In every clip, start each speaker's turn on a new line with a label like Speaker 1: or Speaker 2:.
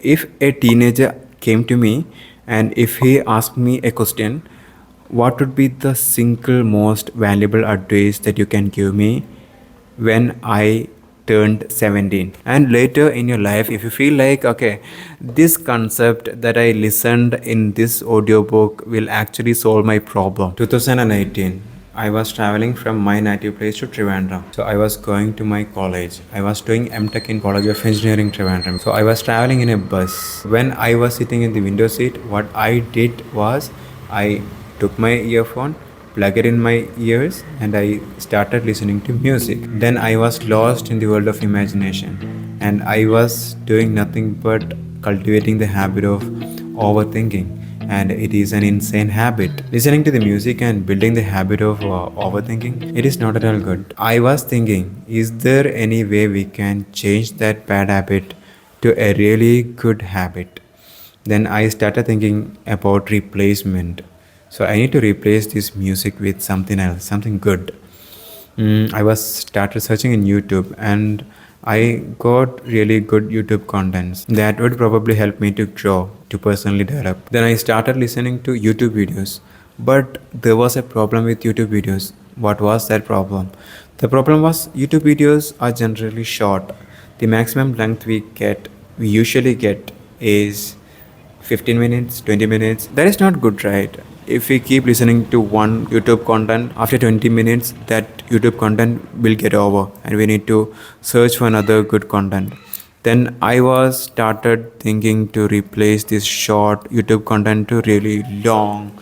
Speaker 1: If a teenager came to me and if he asked me a question, what would be the single most valuable advice that you can give me when I turned 17? And later in your life, if you feel like, okay, this concept that I listened in this audiobook will actually solve my problem. 2018. I was traveling from my native place to Trivandrum. So I was going to my college. I was doing M.Tech in College of Engineering Trivandrum. So I was traveling in a bus. When I was sitting in the window seat, what I did was I took my earphone, plug it in my ears, and I started listening to music. Then I was lost in the world of imagination, and I was doing nothing but cultivating the habit of overthinking, and it is an insane habit. Listening to the music and building the habit of overthinking, it is not at all good. I was thinking, is there any way we can change that bad habit to a really good habit? Then I started thinking about replacement. So I need to replace this music with something else, something good. I was started searching in YouTube, and I got really good YouTube contents that would probably help me to grow, to personally develop. Then I started listening to YouTube videos, but there was a problem with YouTube videos. What was that problem? The problem was YouTube videos are generally short. The maximum length we usually get is 15 minutes, 20 minutes. That is not good, right? If we keep listening to one YouTube content, after 20 minutes, that YouTube content will get over and we need to search for another good content. Then I was started thinking to replace this short YouTube content to really long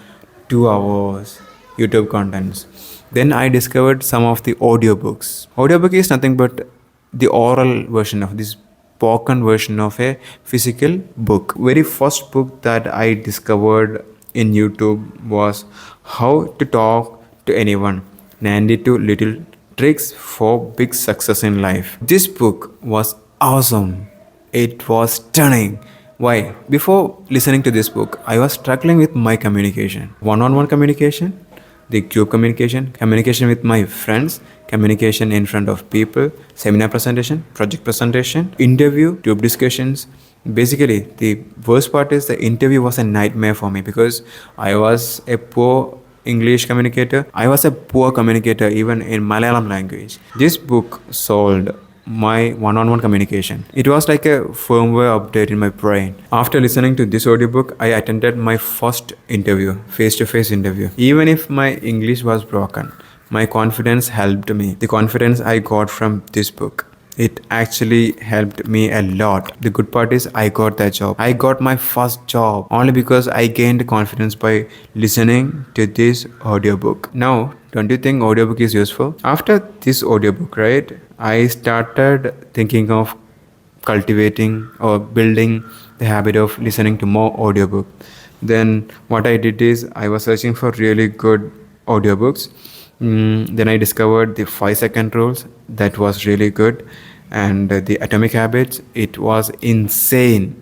Speaker 1: 2 hours YouTube contents. Then I discovered some of the audiobooks. Audiobook is nothing but the oral version of this spoken version of a physical book. Very first book that I discovered in YouTube was How to Talk to Anyone, 92 Little Tricks for Big Success in Life. This book was awesome. It was stunning. Why? Before listening to this book, I was struggling with my communication. One on one communication, the group communication, communication with my friends, communication in front of people, seminar presentation, project presentation, interview, group discussions. Basically, the worst part is the interview was a nightmare for me because I was a poor English communicator. I was a poor communicator even in Malayalam language. This book solved my one-on-one communication. It was like a firmware update in my brain. After listening to this audiobook, I attended my first interview, face-to-face interview. Even if my English was broken, my confidence helped me. The confidence I got from this book, it actually helped me a lot. The good part is I got that job. I got my first job only because I gained confidence by listening to this audiobook. Now, don't you think audiobook is useful? After this audiobook, right, I started thinking of cultivating or building the habit of listening to more audiobook. Then what I did is I was searching for really good audiobooks. Then I discovered the 5-second rules. That was really good. And the atomic habits, it was insane.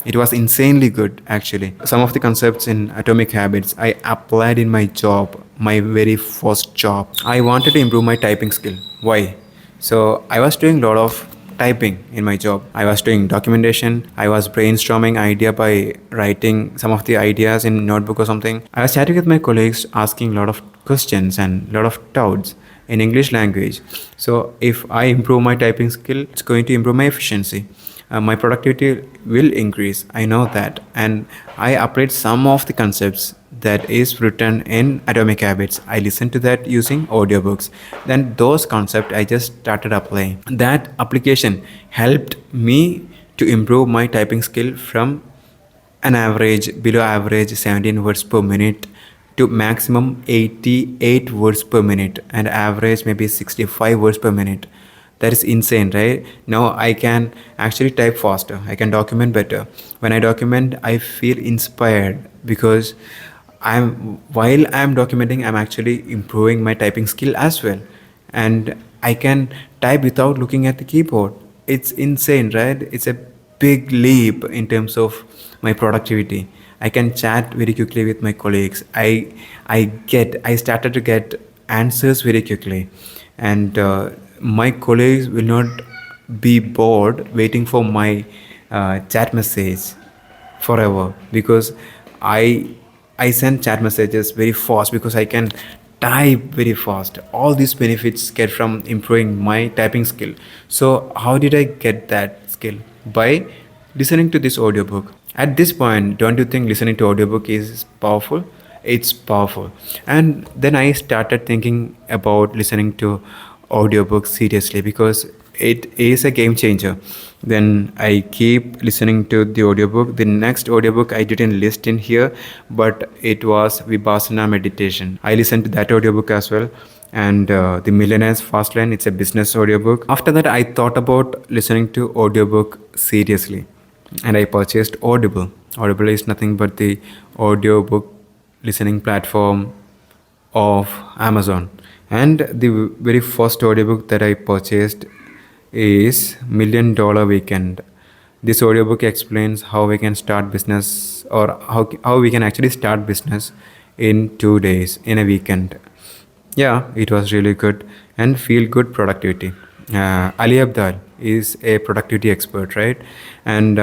Speaker 1: It was insanely good, actually. Some of the concepts in atomic habits I applied in my job, my very first job. I wanted to improve my typing skill. Why? So I was doing a lot of typing in my job. I was doing documentation. I was brainstorming idea by writing some of the ideas in notebook or something. I was chatting with my colleagues, asking a lot of questions and a lot of doubts in English language. So if I improve my typing skill, it's going to improve my efficiency. My productivity will increase. I know that. And I applied some of the concepts that is written in Atomic Habits. I listened to that using audiobooks. Then those concepts I just started applying. That application helped me to improve my typing skill from an average, below average 17 words per minute to maximum 88 words per minute and average maybe 65 words per minute. That is insane, right? Now I can actually type faster. I can document better. When I document, I feel inspired because while I'm documenting, I'm actually improving my typing skill as well. And I can type without looking at the keyboard. It's insane, right? It's a big leap in terms of my productivity. I can chat very quickly with my colleagues. I started to get answers very quickly, and my colleagues will not be bored waiting for my chat message forever, because I I send chat messages very fast because I can type very fast. All these benefits get from improving my typing skill. So how did I get that skill? By listening to this audiobook. At this point, don't you think listening to audiobook is powerful? It's powerful. And then I started thinking about listening to audiobooks seriously, because it is a game changer. Then I keep listening to the audiobook. The next audiobook I didn't list in here, but it was Vipassana meditation. I listened to that audiobook as well. And The Millionaire's Fast Lane, it's a business audiobook. After that, I thought about listening to audiobook seriously, and I purchased Audible. Audible is nothing but the audiobook listening platform of Amazon. And the very first audiobook that I purchased is $1 Million Weekend. This audiobook explains how we can start business, or how we can actually start business in 2 days, in a weekend. Yeah, it was really good and feel good productivity. Ali Abdal is a productivity expert, right? And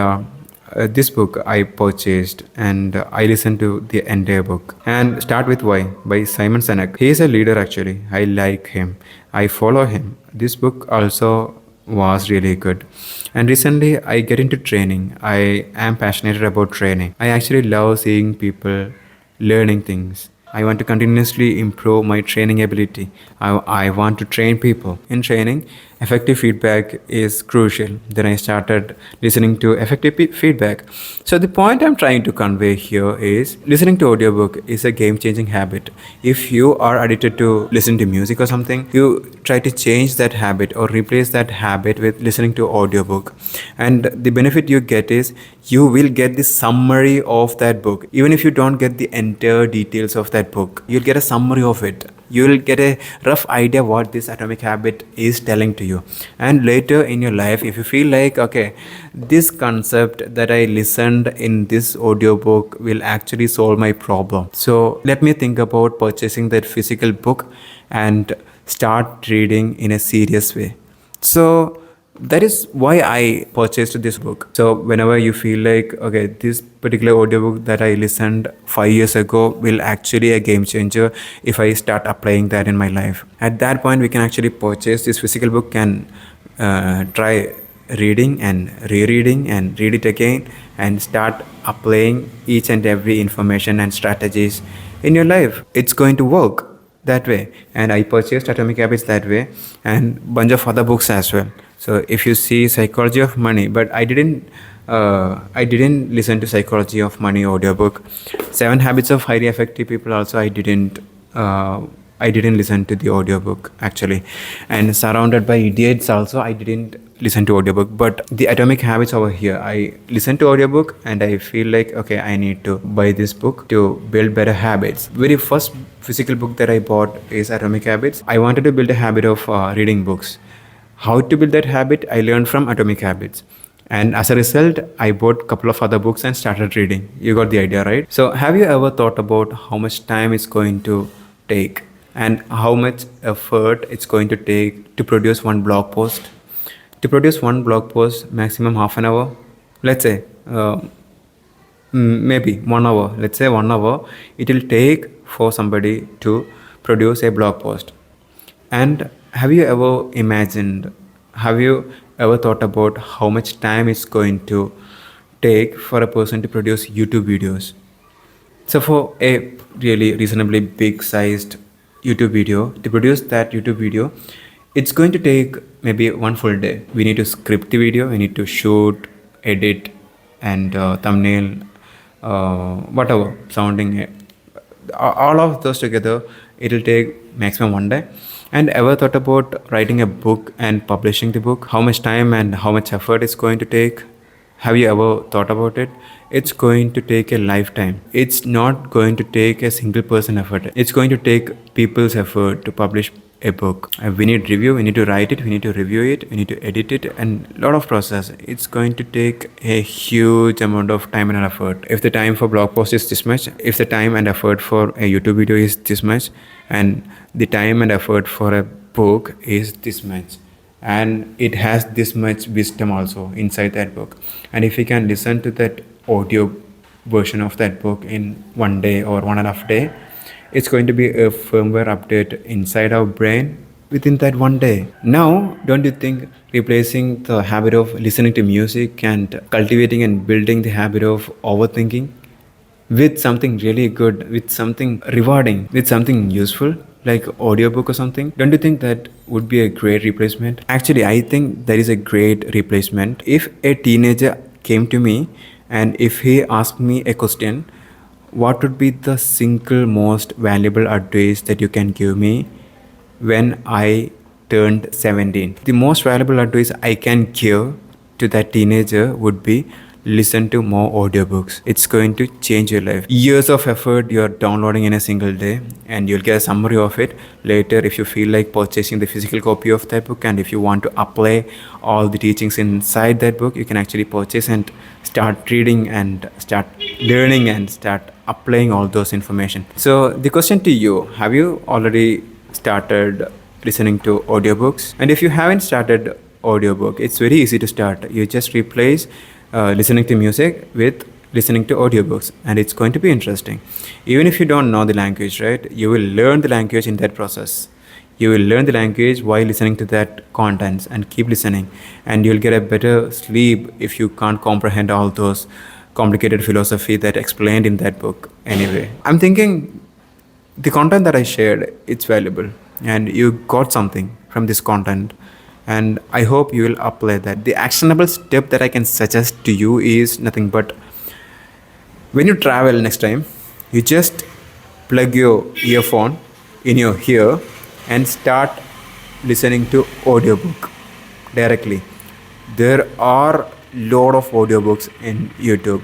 Speaker 1: This book I purchased, and I listened to the entire book. And Start with Why by Simon Sinek. He is a leader actually. I like him. I follow him. This book also was really good. And recently I get into training. I am passionate about training. I actually love seeing people learning things. I want to continuously improve my training ability. I want to train people. In training, effective feedback is crucial. Then I started listening to effective feedback. So the point I'm trying to convey here is listening to audiobook is a game-changing habit. If you are addicted to listening to music or something, you try to change that habit or replace that habit with listening to audiobook. And the benefit you get is you will get the summary of that book. Even if you don't get the entire details of that book, you'll get a summary of it. You'll get a rough idea what this atomic habit is telling to you. And later in your life, if you feel like, okay, this concept that I listened in this audiobook will actually solve my problem, so let me think about purchasing that physical book and start reading in a serious way. So that is why I purchased this book. So whenever you feel like, okay, this particular audiobook that I listened 5 years ago will actually a game changer if I start applying that in my life. At that point, we can actually purchase this physical book and try reading and rereading and read it again and start applying each and every information and strategies in your life. It's going to work that way. And I purchased Atomic Habits that way, and bunch of other books as well. So if you see Psychology of Money, but I didn't listen to Psychology of Money audiobook. 7 Habits of Highly Effective People also I didn't listen to the audiobook actually. And Surrounded by Idiots also I didn't listen to audiobook. But the Atomic Habits over here, I listened to audiobook and I feel like, okay, I need to buy this book to build better habits. Very first physical book that I bought is Atomic Habits. I wanted to build a habit of reading books. How to build that habit, I learned from Atomic Habits. And as a result, I bought a couple of other books and started reading. You got the idea, right? So have you ever thought about how much time it's going to take and how much effort it's going to take to produce one blog post? To produce one blog post, maximum half an hour. Let's say maybe 1 hour. Let's say 1 hour it will take for somebody to produce a blog post. And have you ever thought about how much time it's going to take for a person to produce YouTube videos? So for a really reasonably big sized YouTube video, to produce that YouTube video, it's going to take maybe one full day. We need to script the video, we need to shoot, edit, and thumbnail, whatever, sounding, all of those together, it'll take maximum 1 day. And ever thought about writing a book and publishing the book? How much time and how much effort it's going to take? Have you ever thought about it? It's going to take a lifetime. It's not going to take a single person effort. It's going to take people's effort to publish a book. We need review, we need to write it, we need to review it, we need to edit it, and a lot of process. It's going to take a huge amount of time and effort. If the time for blog post is this much, if the time and effort for a YouTube video is this much, and the time and effort for a book is this much, and it has this much wisdom also inside that book. And if we can listen to that audio version of that book in 1 day or 1.5 day, it's going to be a firmware update inside our brain within that 1 day. Now, don't you think replacing the habit of listening to music and cultivating and building the habit of overthinking with something really good, with something rewarding, with something useful like audiobook or something, don't you think that would be a great replacement? Actually, I think that is a great replacement. If a teenager came to me and if he asked me a question, what would be the single most valuable advice that you can give me when I turned 17? The most valuable advice I can give to that teenager would be listen to more audiobooks. It's going to change your life. Years of effort you're downloading in a single day, and you'll get a summary of it later if you feel like purchasing the physical copy of that book. And if you want to apply all the teachings inside that book, you can actually purchase and start reading and start learning and start applying all those information. So the question to you, have you already started listening to audiobooks? And if you haven't started audiobook, it's very easy to start. You just replace listening to music with listening to audiobooks, and it's going to be interesting. Even if you don't know the language, right, you will learn the language in that process. You will learn the language while listening to that contents, and keep listening, and you'll get a better sleep if you can't comprehend all those complicated philosophy that explained in that book. Anyway, I'm thinking the content that I shared, it's valuable, and you got something from this content, and I hope you will apply that. The actionable step that I can suggest to you is nothing but, when you travel next time, you just plug your earphone in your ear and start listening to audiobook directly. There are lot of audiobooks in YouTube.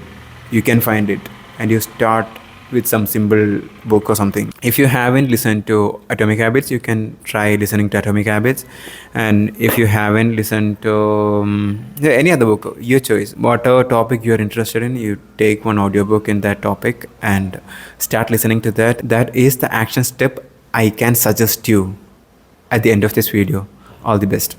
Speaker 1: You can find it, and you start with some simple book or something. If you haven't listened to Atomic Habits, you can try listening to Atomic Habits. And if you haven't listened to any other book, your choice, whatever topic you're interested in, you take one audiobook in that topic and start listening to that. That is the action step I can suggest you at the end of this video. All the best.